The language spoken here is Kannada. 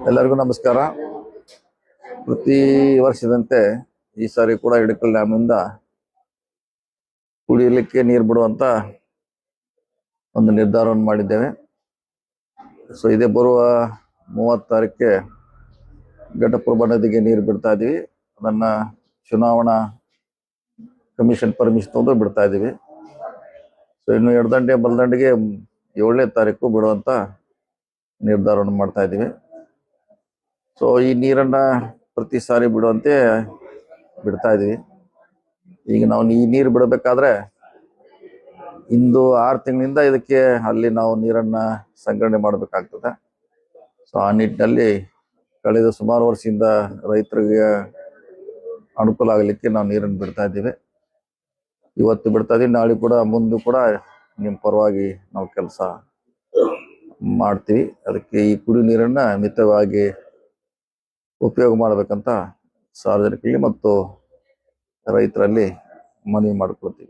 ಎಲ್ಲರಿಗೂ ನಮಸ್ಕಾರ. ಪ್ರತಿ ವರ್ಷದಂತೆ ಈ ಸಾರಿ ಕೂಡ ಹಿಡಕಲ್ ಡ್ಯಾಮ್ನಿಂದ ಕುಡಿಯಲಿಕ್ಕೆ ನೀರು ಬಿಡುವಂತ ಒಂದು ನಿರ್ಧಾರವನ್ನು ಮಾಡಿದ್ದೇವೆ. ಸೊ ಇದೇ ಬರುವ 30 ತಾರೀಕಿಗೆ ಘಟಪ್ರಭಾ ನದಿಗೆ ನೀರು ಬಿಡ್ತಾ ಇದೀವಿ. ಅದನ್ನ ಚುನಾವಣಾ ಕಮಿಷನ್ ಪರ್ಮಿಷನ್ ತಗೊಂಡು ಬಿಡ್ತಾ ಇದೀವಿ. ಸೊ ಇನ್ನು ಎಡದಂಡೆ ಬಲದಂಡೆಗೆ 7ನೇ ತಾರೀಕು ಬಿಡುವಂತ ನಿರ್ಧಾರವನ್ನು ಮಾಡ್ತಾ ಇದೀವಿ. ಸೊ ಈ ನೀರನ್ನ ಪ್ರತಿ ಸಾರಿ ಬಿಡುವಂತೆ ಬಿಡ್ತಾ ಇದೀವಿ. ಈಗ ನಾವು ಈ ನೀರು ಬಿಡಬೇಕಾದ್ರೆ ಇಂದು 6 ತಿಂಗಳಿಂದ ಇದಕ್ಕೆ ಅಲ್ಲಿ ನಾವು ನೀರನ್ನ ಸಂಗ್ರಹಣೆ ಮಾಡಬೇಕಾಗ್ತದೆ. ಸೊ ಆ ನಿಟ್ಟಿನಲ್ಲಿ ಕಳೆದ ಸುಮಾರು ವರ್ಷದಿಂದ ರೈತರಿಗೆ ಅನುಕೂಲ ಆಗಲಿಕ್ಕೆ ನಾವು ನೀರನ್ನು ಬಿಡ್ತಾ ಇದ್ದೀವಿ. ಇವತ್ತು ಬಿಡ್ತಾ ಇದೀವಿ, ನಾಳೆ ಕೂಡ ಮುಂದೆ ಕೂಡ ನಿಮ್ಮ ಪರವಾಗಿ ನಾವು ಕೆಲಸ ಮಾಡ್ತೀವಿ. ಅದಕ್ಕೆ ಈ ಕುಡಿ ನೀರನ್ನ ಮಿತವಾಗಿ ಉಪಯೋಗ ಮಾಡಬೇಕಂತ ಸಾರ್ವಜನಿಕರಿಗೆ ಮತ್ತು ರೈತರಲ್ಲಿ ಮನವಿ ಮಾಡಿಕೊಳ್ತೀವಿ.